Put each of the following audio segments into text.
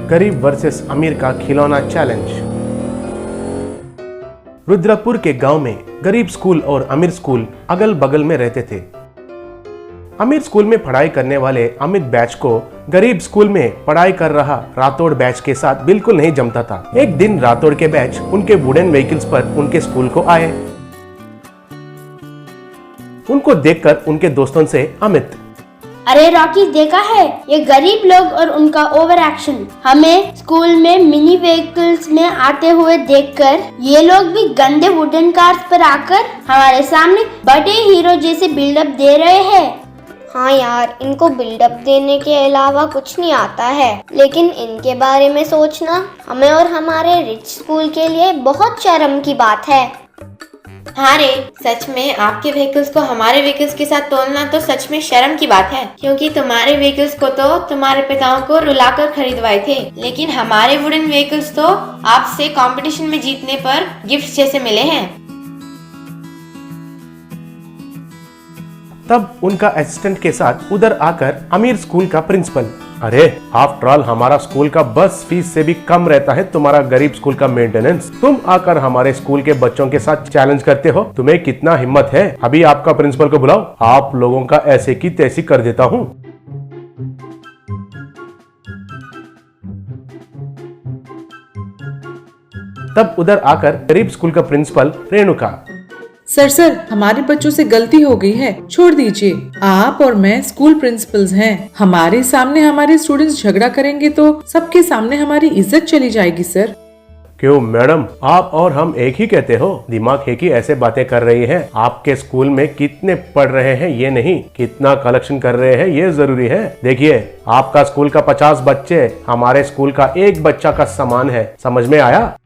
गरीब वर्सेस अमीर का खिलौना चैलेंज। रुद्रपुर के गांव में गरीब स्कूल और अमीर स्कूल अगल बगल में रहते थे। अमीर स्कूल में पढ़ाई करने वाले अमित बैच को गरीब स्कूल में पढ़ाई कर रहा राठौड़ बैच के साथ बिल्कुल नहीं जमता था। एक दिन राठौड़ के बैच उनके वुडन व्हीकल्स पर उनके स्कूल को आए। उनको देखकर उनके दोस्तों से अमित, अरे रॉकी, देखा है ये गरीब लोग और उनका ओवर एक्शन। हमें स्कूल में मिनी व्हीकल्स में आते हुए देखकर ये लोग भी गंदे वुडन कार्स पर आकर हमारे सामने बड़े हीरो जैसे बिल्डअप दे रहे हैं। हाँ यार, इनको बिल्डअप देने के अलावा कुछ नहीं आता है, लेकिन इनके बारे में सोचना हमें और हमारे रिच स्कूल के लिए बहुत शर्म की बात है। हाँ रे, सच में आपके व्हीकल्स को हमारे व्हीकल्स के साथ तोलना तो सच में शर्म की बात है, क्योंकि तुम्हारे व्हीकल्स को तो तुम्हारे पिताओं को रुलाकर खरीदवाए थे, लेकिन हमारे वुडन व्हीकल्स तो आपसे कंपटीशन में जीतने पर गिफ्ट जैसे मिले हैं। तब उनका असिस्टेंट के साथ उधर आकर अमीर स्कूल का प्रिंसिपल, अरे आफ्टर ऑल हमारा स्कूल का बस फीस से भी कम रहता है तुम्हारा गरीब स्कूल का मेंटेनेंस। तुम आकर हमारे स्कूल के बच्चों के साथ चैलेंज करते हो, तुम्हें कितना हिम्मत है? अभी आपका प्रिंसिपल को बुलाओ, आप लोगों का ऐसे की तैसी कर देता हूँ। तब उधर आकर गरीब स्कूल का प्रिंसिपल रेणुका, सर हमारे बच्चों से गलती हो गई है, छोड़ दीजिए। आप और मैं स्कूल प्रिंसिपल्स हैं। हमारे सामने हमारे स्टूडेंट्स झगड़ा करेंगे तो सबके सामने हमारी इज्जत चली जाएगी सर। क्यों मैडम, आप और हम एक ही कहते हो? दिमाग है कि ऐसे बातें कर रही हैं? आपके स्कूल में कितने पढ़ रहे हैं ये नहीं, कितना कलेक्शन कर रहे हैं ये जरूरी है। देखिए, आपका स्कूल का 50 बच्चे हमारे स्कूल का एक बच्चा का समान है, समझ में आया?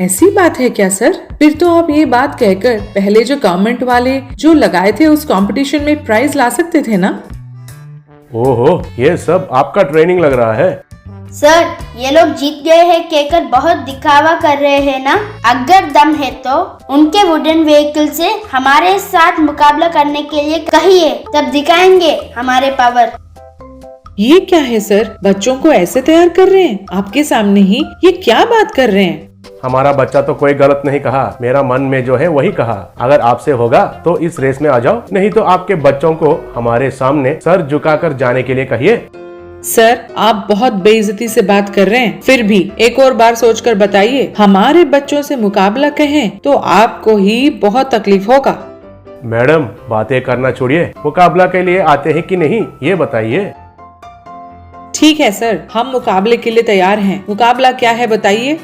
ऐसी बात है क्या सर? फिर तो आप ये बात कहकर पहले जो गवर्नमेंट वाले जो लगाए थे उस कंपटीशन में प्राइज ला सकते थे ना। ओहो, ये सब आपका ट्रेनिंग लग रहा है। सर, ये लोग जीत गए हैं कहकर बहुत दिखावा कर रहे हैं ना। अगर दम है तो उनके वुडन व्हीकल से हमारे साथ मुकाबला करने के लिए कहिए, तब दिखाएंगे हमारे पावर। ये क्या है सर, बच्चों को ऐसे तैयार कर रहे हैं आपके सामने ही? ये क्या बात कर रहे हैं? हमारा बच्चा तो कोई गलत नहीं कहा, मेरा मन में जो है वही कहा। अगर आपसे होगा तो इस रेस में आ जाओ, नहीं तो आपके बच्चों को हमारे सामने सर झुकाकर जाने के लिए कहिए। सर, आप बहुत बेइज्जती से बात कर रहे हैं। फिर भी एक और बार सोचकर बताइए, हमारे बच्चों से मुकाबला कहें तो आपको ही बहुत तकलीफ होगा। मैडम, बातें करना छोड़िए, मुकाबला के लिए आते हैं कि नहीं ये बताइए। ठीक है सर, हम मुकाबले के लिए तैयार हैं। मुकाबला क्या है बताइए।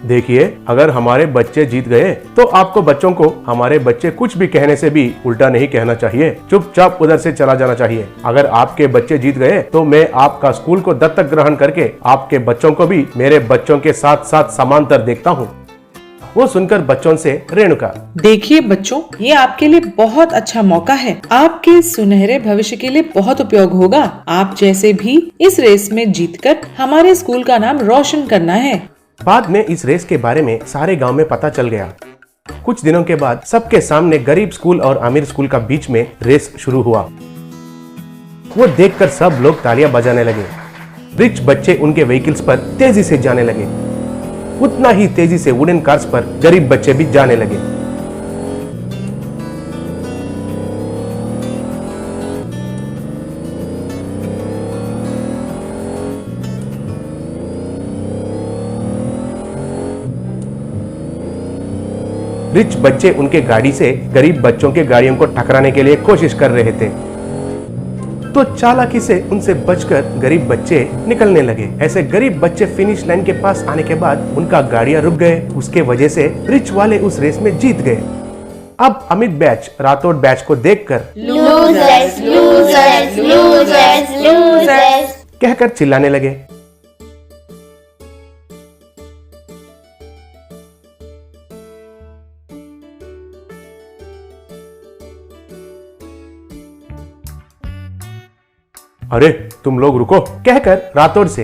देखिए, अगर हमारे बच्चे जीत गए तो आपको बच्चों को हमारे बच्चे कुछ भी कहने से भी उल्टा नहीं कहना चाहिए, चुपचाप उधर से चला जाना चाहिए। अगर आपके बच्चे जीत गए तो मैं आपका स्कूल को दत्तक ग्रहण करके आपके बच्चों को भी मेरे बच्चों के साथ साथ समांतर देखता हूँ। वो सुनकर बच्चों से रेणुका, देखिए बच्चों, ये आपके लिए बहुत अच्छा मौका है। आपके सुनहरे भविष्य के लिए बहुत उपयोग होगा। आप जैसे भी इस रेस में जीतकर हमारे स्कूल का नाम रोशन करना है। बाद में इस रेस के बारे में सारे गांव में पता चल गया। कुछ दिनों के बाद सबके सामने गरीब स्कूल और अमीर स्कूल का बीच में रेस शुरू हुआ। वो देखकर सब लोग तालियां बजाने लगे। रिच बच्चे उनके व्हीकल्स पर तेजी से जाने लगे, उतना ही तेजी से वुडन कार्स पर गरीब बच्चे भी जाने लगे। रिच बच्चे उनके गाड़ी से गरीब बच्चों के गाड़ियों को टकराने के लिए कोशिश कर रहे थे, तो चालाकी से उनसे बचकर गरीब बच्चे निकलने लगे। ऐसे गरीब बच्चे फिनिश लाइन के पास आने के बाद उनका गाड़ियां रुक गए। उसके वजह से रिच वाले उस रेस में जीत गए। अब अमित बैच राठौड़ बैच को देखकर लूजर्स, लूजर्स, लूजर्स, लूजर्स कहकर चिल्लाने लगे। अरे तुम लोग रुको, कहकर राठौड़ से,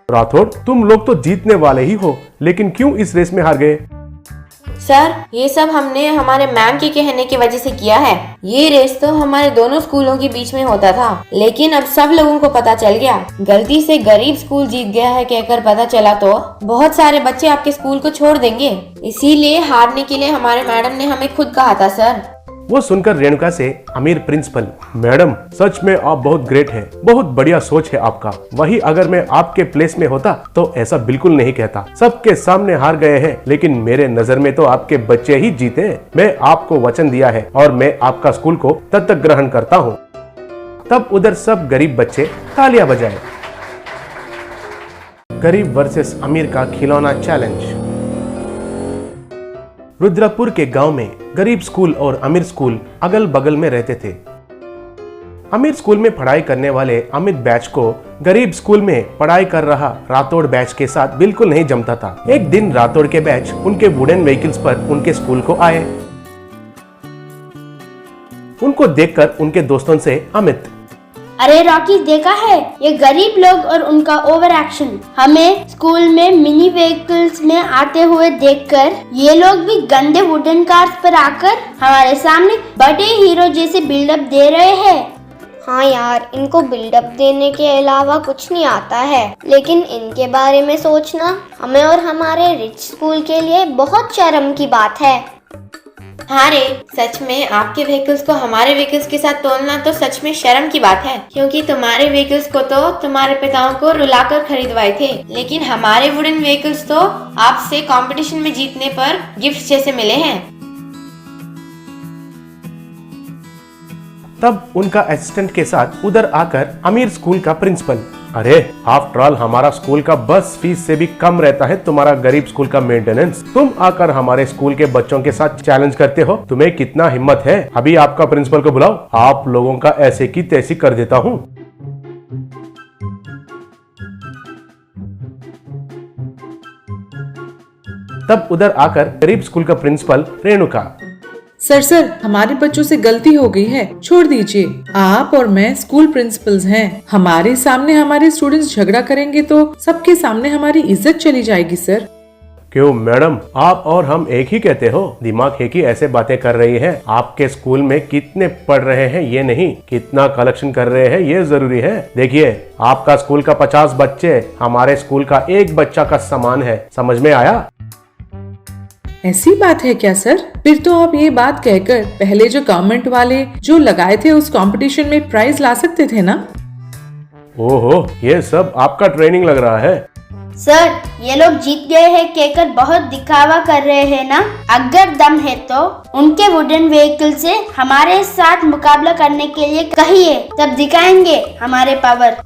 राठौड़ तुम लोग तो जीतने वाले ही हो, लेकिन क्यों इस रेस में हार गए? सर, ये सब हमने हमारे मैम के कहने की वजह से किया है। ये रेस तो हमारे दोनों स्कूलों के बीच में होता था, लेकिन अब सब लोगों को पता चल गया। गलती से गरीब स्कूल जीत गया है कहकर पता चला तो बहुत सारे बच्चे आपके स्कूल को छोड़ देंगे। इसीलिए हारने के लिए हमारे मैडम ने हमें खुद कहा था सर। वो सुनकर रेणुका से अमीर प्रिंसिपल, मैडम सच में आप बहुत ग्रेट हैं, बहुत बढ़िया सोच है आपका। वही अगर मैं आपके प्लेस में होता तो ऐसा बिल्कुल नहीं कहता। सबके सामने हार गए हैं, लेकिन मेरे नजर में तो आपके बच्चे ही जीते। मैं आपको वचन दिया है और मैं आपका स्कूल को दत्तक ग्रहण करता हूँ। तब उधर सब गरीब बच्चे तालियां बजाए। गरीब वर्सेस अमीर का खिलौना चैलेंज। रुद्रपुर के गांव में गरीब स्कूल और अमीर स्कूल अगल बगल में रहते थे। अमीर स्कूल में पढ़ाई करने वाले अमित बैच को गरीब स्कूल में पढ़ाई कर रहा राठौड़ बैच के साथ बिल्कुल नहीं जमता था। एक दिन राठौड़ के बैच उनके वुडन व्हीकल्स पर उनके स्कूल को आए। उनको देखकर उनके दोस्तों से अमित, अरे रॉकी, देखा है ये गरीब लोग और उनका ओवर एक्शन। हमें स्कूल में मिनी व्हीकल्स में आते हुए देखकर ये लोग भी गंदे वुडन कार्स पर आकर हमारे सामने बड़े हीरो जैसे बिल्डअप दे रहे हैं। हाँ यार, इनको बिल्डअप देने के अलावा कुछ नहीं आता है, लेकिन इनके बारे में सोचना हमें और हमारे रिच स्कूल के लिए बहुत शर्म की बात है। हाँ रे, सच में आपके व्हीकल्स को हमारे व्हीकल्स के साथ तोलना तो सच में शर्म की बात है, क्योंकि तुम्हारे व्हीकल्स को तो तुम्हारे पिताओं को रुलाकर खरीदवाए थे, लेकिन हमारे वुडन व्हीकल्स तो आपसे कंपटीशन में जीतने पर गिफ्ट जैसे मिले हैं। तब उनका असिस्टेंट के साथ उधर आकर अमीर स्कूल का प्रिंसिपल, अरे आफ्टर ऑल हमारा स्कूल का बस फीस से भी कम रहता है तुम्हारा गरीब स्कूल का मेंटेनेंस। तुम आकर हमारे स्कूल के बच्चों के साथ चैलेंज करते हो, तुम्हें कितना हिम्मत है। अभी आपका प्रिंसिपल को बुलाओ, आप लोगों का ऐसे की तैसी कर देता हूँ। तब उधर आकर गरीब स्कूल का प्रिंसिपल रेणुका, सर हमारे बच्चों से गलती हो गई है, छोड़ दीजिए। आप और मैं स्कूल प्रिंसिपल्स हैं। हमारे सामने हमारे स्टूडेंट्स झगड़ा करेंगे तो सबके सामने हमारी इज्जत चली जाएगी सर। क्यों मैडम, आप और हम एक ही कहते हो? दिमाग है कि ऐसे बातें कर रही हैं। आपके स्कूल में कितने पढ़ रहे हैं ये नहीं, कितना कलेक्शन कर रहे हैं ये जरूरी है। देखिए, आपका स्कूल का 50 बच्चे हमारे स्कूल का एक बच्चा का समान है। समझ में आया? ऐसी बात है क्या सर? फिर तो आप ये बात कहकर पहले जो गवर्नमेंट वाले जो लगाए थे उस कंपटीशन में प्राइज ला सकते थे ना। ओहो, ये सब आपका ट्रेनिंग लग रहा है। सर, ये लोग जीत गए हैं कहकर बहुत दिखावा कर रहे हैं ना। अगर दम है तो उनके वुडन व्हीकल से हमारे साथ मुकाबला करने के लिए कहिए, तब दिखाएंगे हमारे पावर।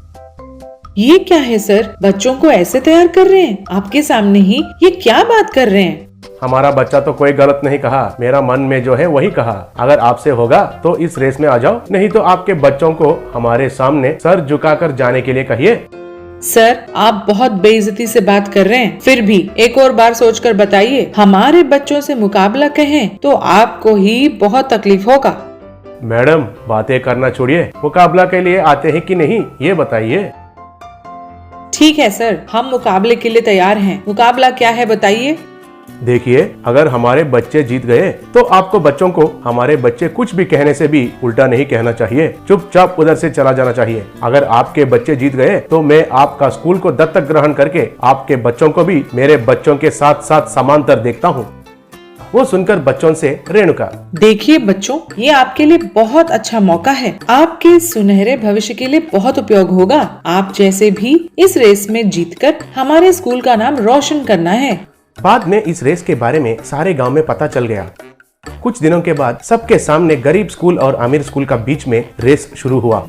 ये क्या है सर, बच्चों को ऐसे तैयार कर रहे हैं आपके सामने ही? ये क्या बात कर रहे हैं? हमारा बच्चा तो कोई गलत नहीं कहा, मेरा मन में जो है वही कहा। अगर आपसे होगा तो इस रेस में आ जाओ, नहीं तो आपके बच्चों को हमारे सामने सर झुकाकर जाने के लिए कहिए। सर, आप बहुत बेइज्जती से बात कर रहे हैं। फिर भी एक और बार सोचकर बताइए, हमारे बच्चों से मुकाबला कहें तो आपको ही बहुत तकलीफ होगा। मैडम, बातें करना छोड़िए, मुकाबला के लिए आते हैं कि नहीं ये बताइए। ठीक है सर, हम मुकाबले के लिए तैयार हैं। मुकाबला क्या है बताइए। देखिए, अगर हमारे बच्चे जीत गए तो आपको बच्चों को हमारे बच्चे कुछ भी कहने से भी उल्टा नहीं कहना चाहिए, चुपचाप उधर से चला जाना चाहिए। अगर आपके बच्चे जीत गए तो मैं आपका स्कूल को दत्तक ग्रहण करके आपके बच्चों को भी मेरे बच्चों के साथ साथ समांतर देखता हूँ। वो सुनकर बच्चों से रेणुका, देखिए बच्चों, ये आपके लिए बहुत अच्छा मौका है। आपके सुनहरे भविष्य के लिए बहुत उपयोग होगा। आप जैसे भी इस रेस में जीतकर हमारे स्कूल का नाम रोशन करना है। बाद में इस रेस के बारे में सारे गांव में पता चल गया। कुछ दिनों के बाद सबके सामने गरीब स्कूल और अमीर स्कूल का बीच में रेस शुरू हुआ।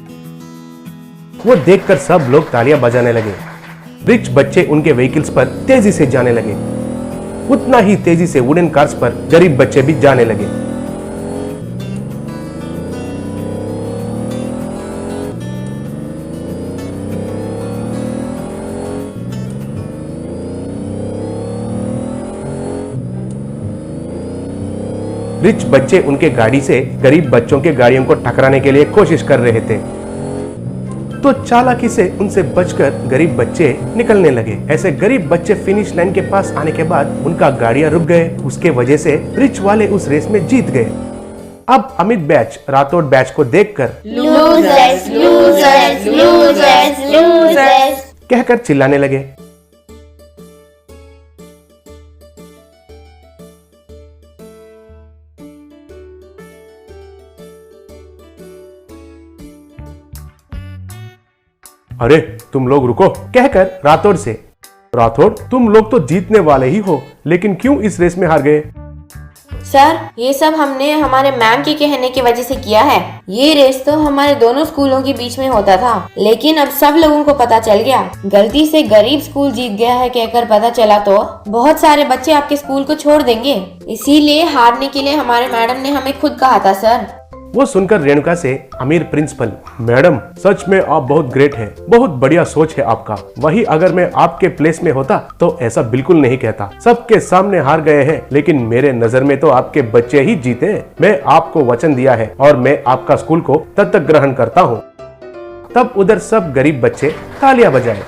वो देखकर सब लोग तालियां बजाने लगे। रिच बच्चे उनके व्हीकल्स पर तेजी से जाने लगे। उतना ही तेजी से वुडन कार्स पर गरीब बच्चे भी जाने लगे। रिच बच्चे उनके गाड़ी से गरीब बच्चों के गाड़ियों को टकराने के लिए कोशिश कर रहे थे। तो चालाकी से उनसे बचकर गरीब बच्चे निकलने लगे। ऐसे गरीब बच्चे फिनिश लाइन के पास आने के बाद उनका गाड़ियां रुक गए। उसके वजह से रिच वाले उस रेस में जीत गए। अब अमित बैच राठौड़ बैच को देखकर लूजर्स लूजर्स लूजर्स लूजर्स कहकर चिल्लाने लगे। अरे तुम लोग रुको, कहकर राठौड़ से, राठौड़ तुम लोग तो जीतने वाले ही हो, लेकिन क्यों इस रेस में हार गए? सर ये सब हमने हमारे मैम के कहने की वजह से किया है। ये रेस तो हमारे दोनों स्कूलों के बीच में होता था, लेकिन अब सब लोगों को पता चल गया। गलती से गरीब स्कूल जीत गया है कहकर पता चला तो बहुत सारे बच्चे आपके स्कूल को छोड़ देंगे। इसीलिए हारने के लिए हमारे मैडम ने हमें खुद कहा था सर। वो सुनकर रेणुका से अमीर प्रिंसिपल, मैडम सच में आप बहुत ग्रेट हैं, बहुत बढ़िया सोच है आपका। वही अगर मैं आपके प्लेस में होता तो ऐसा बिल्कुल नहीं कहता। सबके सामने हार गए हैं, लेकिन मेरे नजर में तो आपके बच्चे ही जीते। मैं आपको वचन दिया है और मैं आपका स्कूल को दत्तक ग्रहण करता हूँ। तब उधर सब गरीब बच्चे तालियां बजाए।